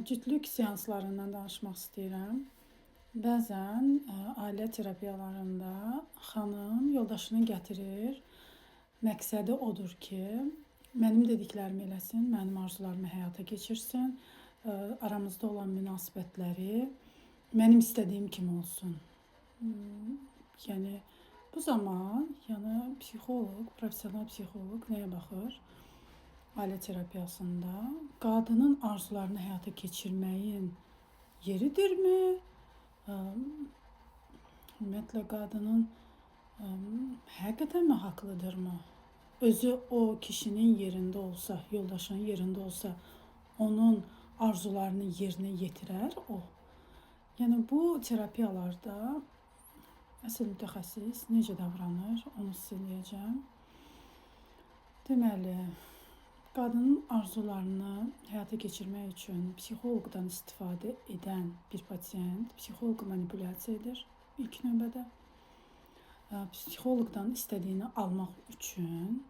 Cütlük seanslarından danışmaq istəyirəm. Bəzən ailə terapiyalarında xanım yoldaşını gətirir. Məqsədi odur ki, mənim dediklərimi eləsin, mənim arzularımı həyata keçirsin, aramızda olan münasibətləri mənim istədiyim kimi olsun. Yəni bu zaman psixoloq, professional psixoloq nəyə baxır? Ailə terapiyasında qadının arzularını həyata keçirməyin yeridirmi? Ümumiyyətlə qadının həqiqətənmi haqlıdırmı? Özü o kişinin yerində olsa, yoldaşının yerində olsa, onun arzularını yerinə yetirər o. Yəni bu terapiyalarda əsl mütəxəssis necə davranır, onu sizə deyəcəm. Deməli, qadının arzularını həyata keçirmək üçün psixoloqdan istifadə edən bir pasiyent psixoloq manipulyasiya edir ilk növbədə. Psixoloqdan istədiyini almaq üçün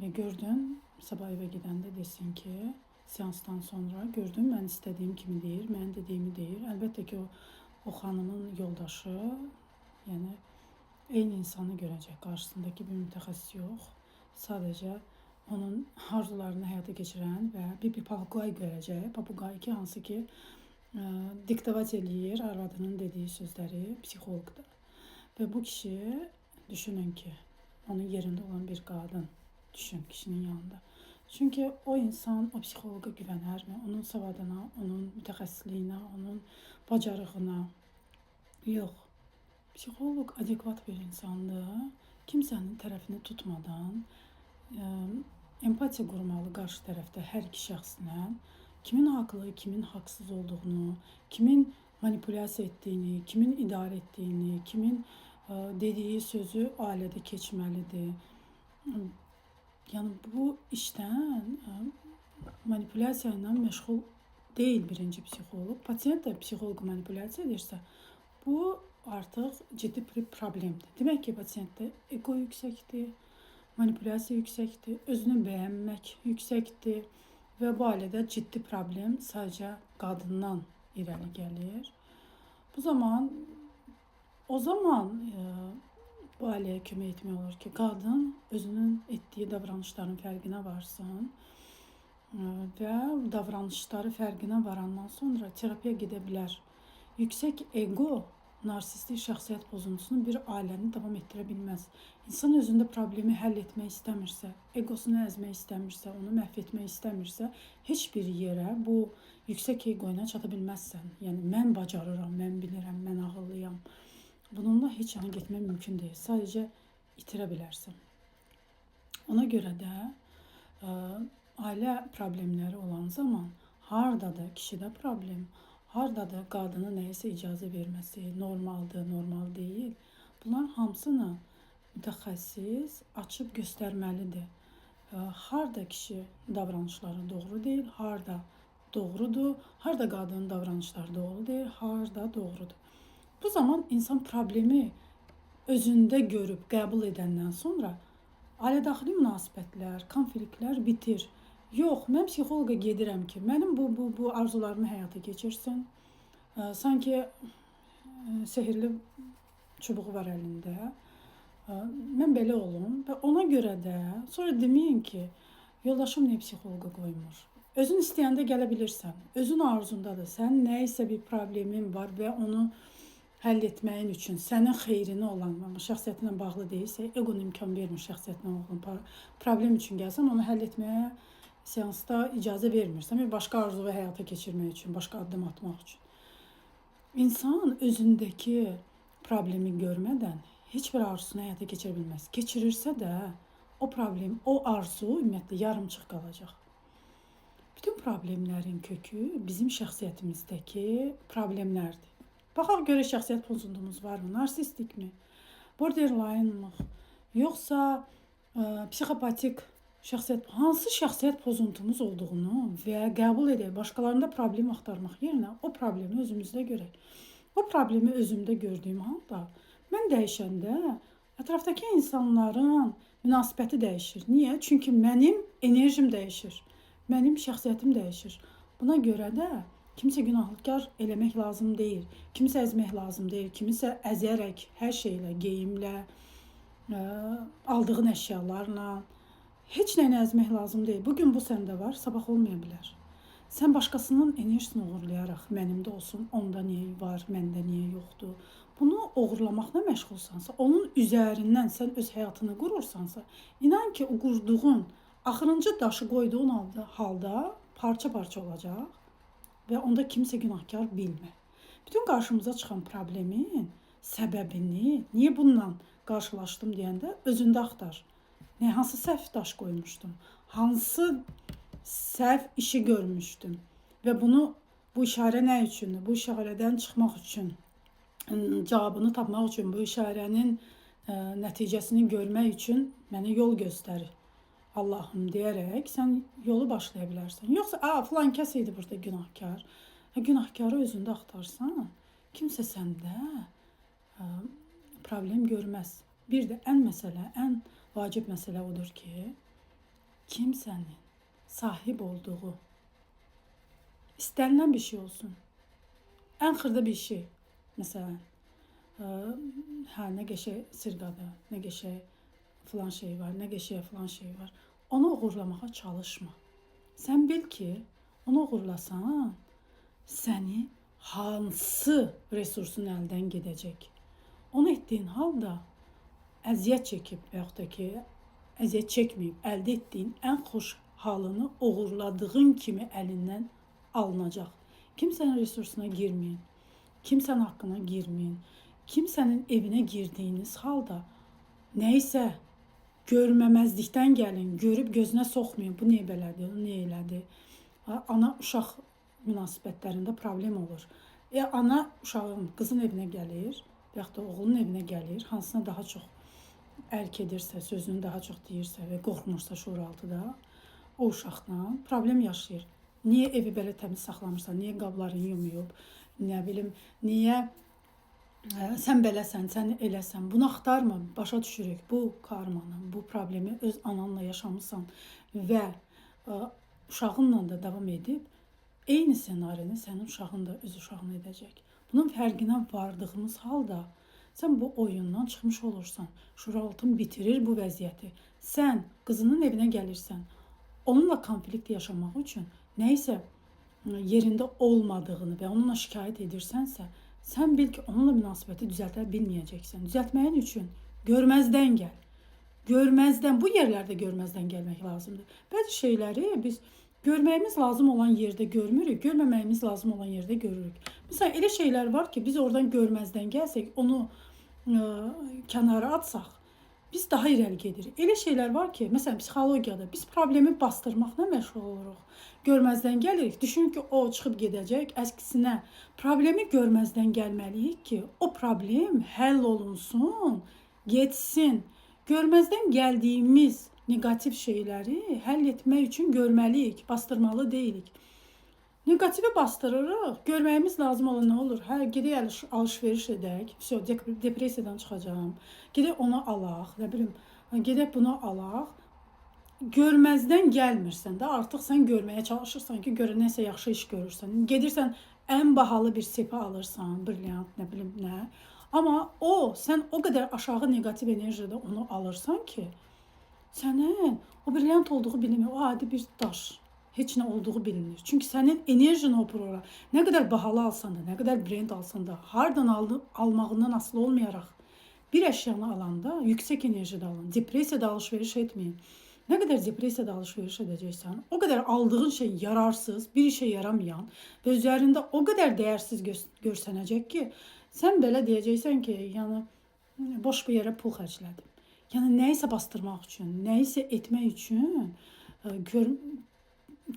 və gördün, sabah evə gedəndə desin ki, seansdan sonra gördün, mən istədiyim kimi deyir, mən dediyimi deyir. Əlbəttə ki, o xanımın yoldaşı, yəni eyni insanı görəcək, qarşısındakı bir mütəxəssis yox. Sadəcə onun arzularını həyata keçirən və bir papuqay görəcək. Papuqay ki, hansı ki, diktavat eləyir arvadının dediyi sözləri psixoloqda. Və bu kişi, düşünün ki, onun yerində olan bir qadın, düşün kişinin yanında. Çünki o insan o psixoloqa güvənərmi? Onun savadına, onun mütəxəssisliyinə, onun bacarığına? Yox. Psixoloq adekvat bir insandır. Kimsənin tərəfini tutmadan empatiya qurmalı qarşı tərəfdə hər iki şəxslə kimin haqlı, kimin haqsız olduğunu, kimin manipulyasiya etdiyini, kimin idarə etdiyini, kimin dediyi sözü ailədə keçməlidir. Yəni bu işdən manipulyasiya ilə məşğul deyil birinci psixoloq. Pasiyent də psixoloq manipulyasiya edirsə, bu artıq ciddi bir problemdir. Demək ki, pasiyentdə ego yüksəkdir, manipulyasiya yüksəkdir, özünü bəyənmək yüksəkdir və bu ailədə ciddi problem sadəcə qadından irəli gəlir. O zaman bu ailəyə kömək etmək olur ki, qadın özünün etdiyi davranışların fərqinə varsın və davranışları fərqinə varandan sonra terapiya gedə bilər. Yüksək ego narsistik şəxsiyyət pozuntusunu bir ailəni davam etdirə bilməz. İnsan özündə problemi həll etmək istəmirsə, egosunu əzmək istəmirsə, onu məhv etmək istəmirsə, heç bir yerə bu yüksək ego ilə çata bilməzsən. Yəni, mən bacarıram, mən bilirəm, mən ağıllıyam. Bununla heç yana getmək mümkün deyil. Sadəcə itirə bilərsən. Ona görə də ailə problemləri olan zaman hardadır kişidə problem, hardadır qadının nəyəsə icazə verməsi, normaldır, normal deyil. Bunların hamısını mütəxəssis açıb göstərməlidir. Harda kişi davranışları doğru deyil, harda doğrudur, harda qadının davranışları doğru deyil, harda doğrudur. Bu zaman insan problemi özündə görüb qəbul edəndən sonra ailədaxili münasibətlər, konfliktlər bitir. Yox, mən psixoloqa gedirəm ki, mənim bu arzularımı həyata keçirsin. Sanki sehirli çubuğu var əlində. Mən belə olum və ona görə də sonra deməyin ki, yoldaşım niyə psixoloqa qoymur? Özün istəyəndə gələ bilirsən. Özün arzundadır. Sənin nəyisə bir problemin var və onu həll etməyin üçün sənin xeyrinə olan, şəxsiyyətinlə bağlı deyilsə, egon imkan vermir şəxsiyyətinlə olan problem üçün gəlsən, onu həll etməyə seansda icazə vermirsən və başqa arzunu həyata keçirmək üçün, başqa addım atmaq üçün. İnsan özündəki problemi görmədən heç bir arzusunu həyata keçirə bilməz. Keçirirsə də o problem, o arzu ümumiyyətlə yarımçıq qalacaq. Bütün problemlərin kökü bizim şəxsiyyətimizdəki problemlərdir. Baxaq görə şəxsiyyət pozuntumuz varmı? Narsistikmi? Borderline-mı? Yoxsa psixopatik hansı şəxsiyyət pozuntumuz olduğunu və qəbul edək, başqalarında problem axtarmaq yerinə o problemi özümüzdə görək. O problemi özümdə gördüyüm halda mən dəyişəndə ətrafdakı insanların münasibəti dəyişir. Niyə? Çünki mənim enerjim dəyişir, mənim şəxsiyyətim dəyişir. Buna görə də kimsə günahkar eləmək lazım deyil. Kimsə əzmək lazım deyil. Kimisə əzərək, hər şeylə, geyimlə, aldığın əşyalarla, heç nəyini əzmək lazım deyil. Bugün bu səndə var, sabah olmaya bilər. Sən başqasının enerjisini uğurlayaraq, mənimdə olsun, onda niyə var, məndə niyə yoxdur? Bunu uğurlamaqla məşğulsansa, onun üzərindən sən öz həyatını qurursansa, inan ki, o qurduğun axırıncı daşı qoyduğun halda parça-parça olacaq və onda kimsə günahkar bilmə. Bütün qarşımıza çıxan problemin səbəbini, niyə bununla qarşılaşdım deyəndə özündə axtar. Hansı səhv daş qoymuşdum, hansı səhv işi görmüşdüm və bu işarə nə üçündür? Bu işarədən çıxmaq üçün, cavabını tapmaq üçün, bu işarənin nəticəsini görmək üçün mənə yol göstərir. Allahım deyərək sən yolu başlaya bilərsən. Yoxsa filan kəs idi burada günahkar. Günahkarı özündə axtarsan, kimsə səndə problem görməz. Bir də ən vacib məsələ odur ki, kimsənin sahib olduğu istənilən bir şey olsun. Ən xırda bir şey. Məsələn, nə qəşəng sırğadır, nə qəşəng filan şey var, nə qəşəng filan şey var. Onu uğurlamağa çalışma. Sən bil ki, onu uğurlasan, səni hansı resursun əldən gedəcək. Onu etdiyin halda əziyyət çəkib və yaxud da ki, əziyyət çəkməyib, əldə etdiyin ən xoş halını uğurladığın kimi əlindən alınacaq. Kimsənin resursuna girməyin, kimsənin haqqına girməyin, kimsənin evinə girdiyiniz halda nəysə görməməzlikdən gəlin, görüb gözünə soxmayın. Bu niyə belədir, bu niyə elədir? Ana-uşaq münasibətlərində problem olur. Ana uşağın, qızın evinə gəlir, və yaxud da oğlunun evinə gəlir, hansına daha çox ərk edirsə, sözünü daha çox deyirsə və qorxmursa şuuraltıda, o uşaqla problem yaşayır. Niyə evi belə təmiz saxlamırsan, niyə qablarını yumuyub, nə bilim, niyə sən beləsən, sən eləsən, bunu axtarma, başa düşürük. Bu karmanı, bu problemi öz ananla yaşamısan və uşağınla da davam edib, eyni senarini sənin uşağın da öz uşağına edəcək. Bunun fərqinə vardığımız halda sən bu oyundan çıxmış olursan, şuuraltın bitirir bu vəziyyəti. Sən qızının evinə gəlirsən, onunla konflikt yaşamaq üçün nəysə yerində olmadığını və onunla şikayət edirsənsə, sən bil ki, onunla münasibəti düzəltə bilməyəcəksən. Düzəltməyin üçün görməzdən gəl. Görməzdən, bu yerlərdə görməzdən gəlmək lazımdır. Bəzi şeyləri biz görməyimiz lazım olan yerdə görmürük, görməməyimiz lazım olan yerdə görürük. Məsələn, elə şeylər var ki, biz oradan görməzdən gəlsək, onu kənara atsaq, biz daha irəli gedirik. Elə şeylər var ki, məsələn, psixologiyada biz problemi bastırmaqla məşğul oluruq. Görməzdən gəlirik. Düşün ki, o çıxıb gedəcək. Əksinə, problemi görməzdən gəlməliyik ki, o problem həll olunsun, getsin. Görməzdən gəldiyimiz negativ şeyləri həll etmək üçün görməliyik, bastırmalı deyilik. Negativi bastırırıq, görməyimiz lazım olan nə olur? Gedək alış-veriş edək, depresiyadan çıxacağım, gedək onu alaq, nə bilim, gedək bunu alaq. Görməzdən gəlmirsən də, artıq sən görməyə çalışırsan ki, nəsə yaxşı iş görürsən. Gedirsən, ən bahalı bir sepi alırsan, brilyant, nə bilim nə. Amma sən o qədər aşağı negativ enerjide onu alırsan ki, sənin o brilyant olduğu bilinmir, o adi bir daş. Heç nə olduğu bilinir. Çünki sənin enerjin o ora. Nə qədər bahalı alsan da, nə qədər brend alsan da, hardan almağından asılı olmayaraq bir əşyanı alanda yüksək enerjide alın. Depressiyada alış-veriş etməyin. Nə qədər depressiyada alış-veriş edəcəksən, o qədər aldığın şey yararsız, bir işə yaramayan və üzərində o qədər dəyərsiz görsənəcək ki, sən belə deyəcəksən ki, yəni boş bir yerə pul xərclədim. Yəni nəyisə bastırmaq üçün, nəyisə etmək üçün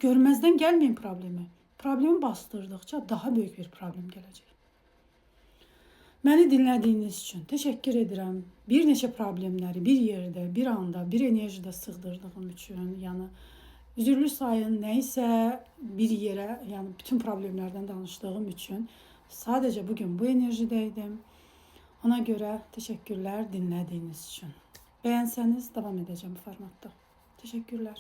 görməzdən gəlməyin problemi. Problemi bastırdıqca daha böyük bir problem gələcək. Məni dinlədiyiniz üçün təşəkkür edirəm. Bir neçə problemləri bir yerdə, bir anda, bir enerjide sığdırdığım üçün, yəni üzürlü sayın nəyisə bir yerə, yəni bütün problemlərdən danışdığım üçün sadəcə bugün bu enerjidəydim. Ona görə təşəkkürlər dinlədiyiniz üçün. Bəyənsəniz davam edəcəm bu formatda. Təşəkkürlər.